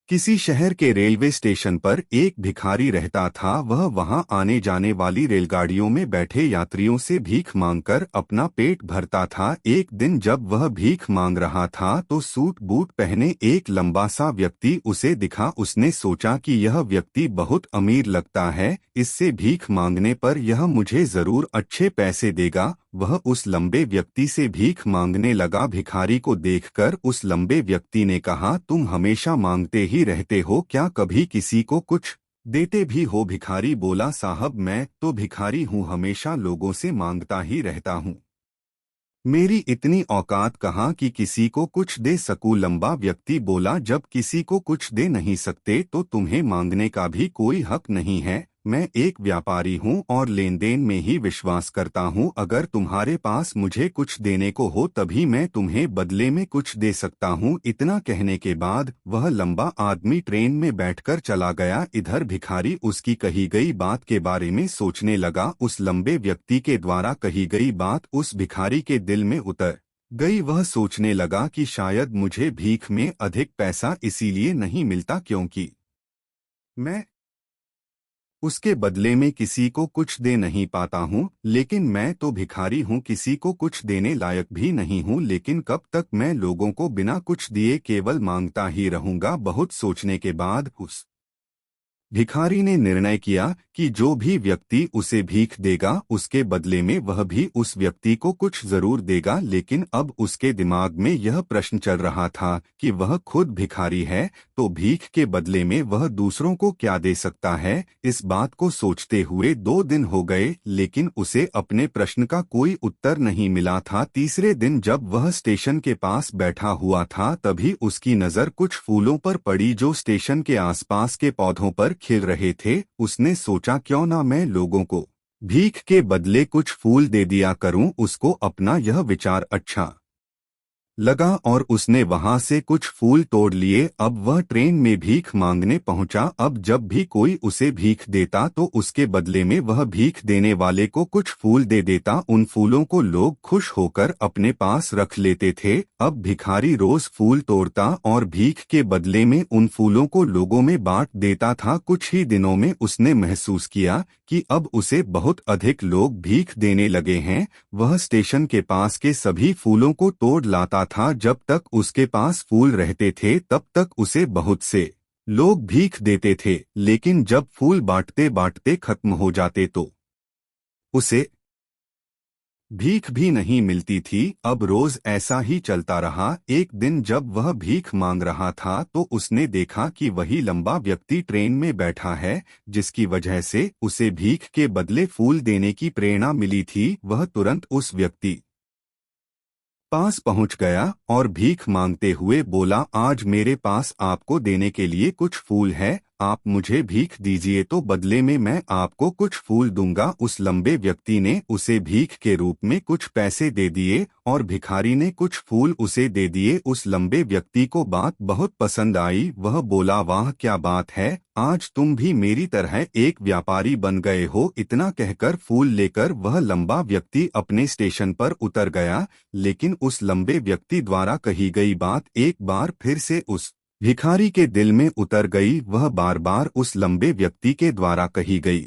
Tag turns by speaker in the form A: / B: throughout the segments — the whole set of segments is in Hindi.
A: किसी शहर के रेलवे स्टेशन पर एक भिखारी रहता था। वह वहां आने जाने वाली रेलगाड़ियों में बैठे यात्रियों से भीख मांगकर अपना पेट भरता था। एक दिन जब वह भीख मांग रहा था तो सूट बूट पहने एक लंबा सा व्यक्ति उसे दिखा। उसने सोचा कि यह व्यक्ति बहुत अमीर लगता है, इससे भीख मांगने पर यह मुझे जरूर अच्छे पैसे देगा। वह उस लंबे व्यक्ति से भीख मांगने लगा। भिखारी को देखकर उस लंबे व्यक्ति ने कहा, तुम हमेशा मांगते ही रहते हो, क्या कभी किसी को कुछ देते भी हो? भिखारी बोला, साहब मैं तो भिखारी हूँ, हमेशा लोगों से मांगता ही रहता हूँ, मेरी इतनी औकात कहाँ कि किसी को कुछ दे सकूं। लंबा व्यक्ति बोला, जब किसी को कुछ दे नहीं सकते तो तुम्हें मांगने का भी कोई हक नहीं है। मैं एक व्यापारी हूँ और लेन देन में ही विश्वास करता हूँ। अगर तुम्हारे पास मुझे कुछ देने को हो तभी मैं तुम्हें बदले में कुछ दे सकता हूँ। इतना कहने के बाद वह लंबा आदमी ट्रेन में बैठकर चला गया। इधर भिखारी उसकी कही गई बात के बारे में सोचने लगा। उस लंबे व्यक्ति के द्वारा कही गई बात उस भिखारी के दिल में उतर गई। वह सोचने लगा कि शायद मुझे भीख में अधिक पैसा इसीलिए नहीं मिलता क्योंकि मैं उसके बदले में किसी को कुछ दे नहीं पाता हूँ। लेकिन मैं तो भिखारी हूँ, किसी को कुछ देने लायक भी नहीं हूँ। लेकिन कब तक मैं लोगों को बिना कुछ दिए केवल मांगता ही रहूंगा? बहुत सोचने के बाद उस भिखारी ने निर्णय किया कि जो भी व्यक्ति उसे भीख देगा उसके बदले में वह भी उस व्यक्ति को कुछ जरूर देगा। लेकिन अब उसके दिमाग में यह प्रश्न चल रहा था कि वह खुद भिखारी है तो भीख के बदले में वह दूसरों को क्या दे सकता है। इस बात को सोचते हुए 2 दिन हो गए लेकिन उसे अपने प्रश्न का कोई उत्तर नहीं मिला था। तीसरे दिन जब वह स्टेशन के पास बैठा हुआ था तभी उसकी नज़र कुछ फूलों पर पड़ी जो स्टेशन के आसपास के पौधों पर खिल रहे थे। उसने सोचा, क्यों ना मैं लोगों को भीख के बदले कुछ फूल दे दिया करूं। उसको अपना यह विचार अच्छा लगा और उसने वहां से कुछ फूल तोड़ लिए। अब वह ट्रेन में भीख मांगने पहुंचा। अब जब भी कोई उसे भीख देता तो उसके बदले में वह भीख देने वाले को कुछ फूल दे देता। उन फूलों को लोग खुश होकर अपने पास रख लेते थे। अब भिखारी रोज फूल तोड़ता और भीख के बदले में उन फूलों को लोगों में बांट देता था। कुछ ही दिनों में उसने महसूस किया कि अब उसे बहुत अधिक लोग भीख देने लगे हैं। वह स्टेशन के पास के सभी फूलों को तोड़ लाता था। जब तक उसके पास फूल रहते थे तब तक उसे बहुत से लोग भीख देते थे। लेकिन जब फूल बांटते बांटते खत्म हो जाते तो उसे भीख भी नहीं मिलती थी। अब रोज ऐसा ही चलता रहा। एक दिन जब वह भीख मांग रहा था तो उसने देखा कि वही लंबा व्यक्ति ट्रेन में बैठा है जिसकी वजह से उसे भीख के बदले फूल देने की प्रेरणा मिली थी। वह तुरंत उस व्यक्ति पास पहुंच गया और भीख मांगते हुए बोला, आज मेरे पास आपको देने के लिए कुछ फूल है, आप मुझे भीख दीजिए तो बदले में मैं आपको कुछ फूल दूंगा। उस लंबे व्यक्ति ने उसे भीख के रूप में कुछ पैसे दे दिए और भिखारी ने कुछ फूल उसे दे दिए। उस लंबे व्यक्ति को बात बहुत पसंद आई। वह बोला, वाह क्या बात है, आज तुम भी मेरी तरह एक व्यापारी बन गए हो। इतना कहकर फूल लेकर वह लंबा व्यक्ति अपने स्टेशन पर उतर गया। लेकिन उस लंबे व्यक्ति द्वारा कही गई बात एक बार फिर से उस भिखारी के दिल में उतर गई। वह बार बार उस लंबे व्यक्ति के द्वारा कही गई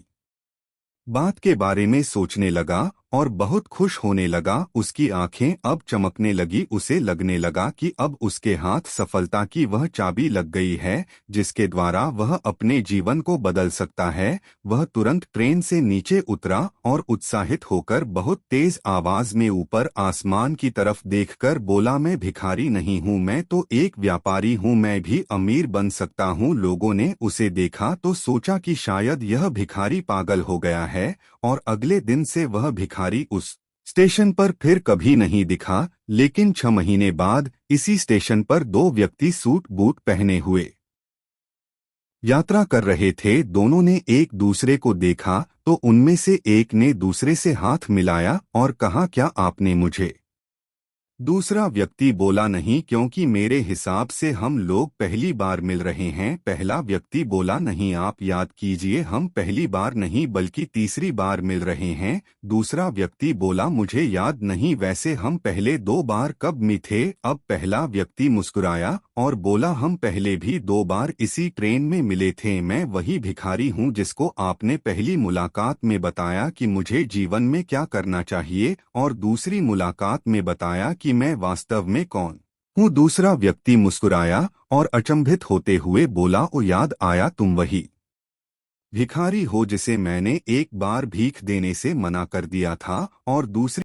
A: बात के बारे में सोचने लगा और बहुत खुश होने लगा। उसकी आंखें अब चमकने लगी। उसे लगने लगा कि अब उसके हाथ सफलता की वह चाबी लग गई है जिसके द्वारा वह अपने जीवन को बदल सकता है। वह तुरंत ट्रेन से नीचे उतरा और उत्साहित होकर बहुत तेज आवाज में ऊपर आसमान की तरफ देखकर बोला, मैं भिखारी नहीं हूँ, मैं तो एक व्यापारी हूँ, मैं भी अमीर बन सकता हूँ। लोगों ने उसे देखा तो सोचा कि शायद यह भिखारी पागल हो गया है और अगले दिन से वह भिखारी उस स्टेशन पर फिर कभी नहीं दिखा। लेकिन 6 महीने बाद इसी स्टेशन पर 2 व्यक्ति सूट बूट पहने हुए यात्रा कर रहे थे। दोनों ने एक दूसरे को देखा तो उनमें से एक ने दूसरे से हाथ मिलाया और कहा, क्या आपने मुझे दूसरा व्यक्ति बोला, नहीं, क्योंकि मेरे हिसाब से हम लोग पहली बार मिल रहे हैं। पहला व्यक्ति बोला, नहीं, आप याद कीजिए, हम पहली बार नहीं बल्कि तीसरी बार मिल रहे हैं। दूसरा व्यक्ति बोला, मुझे याद नहीं, वैसे हम पहले 2 बार कब मिले थे। अब पहला व्यक्ति मुस्कुराया और बोला, हम पहले भी 2 बार इसी ट्रेन में मिले थे। मैं वही भिखारी हूँ जिसको आपने पहली मुलाकात में बताया कि मुझे जीवन में क्या करना चाहिए और दूसरी मुलाकात में बताया कि मैं वास्तव में कौन हूँ। दूसरा व्यक्ति मुस्कुराया और अचंभित होते हुए बोला, ओ याद आया, तुम वही भिखारी हो जिसे मैंने एक बार भीख देने से मना कर दिया था। और दूसरी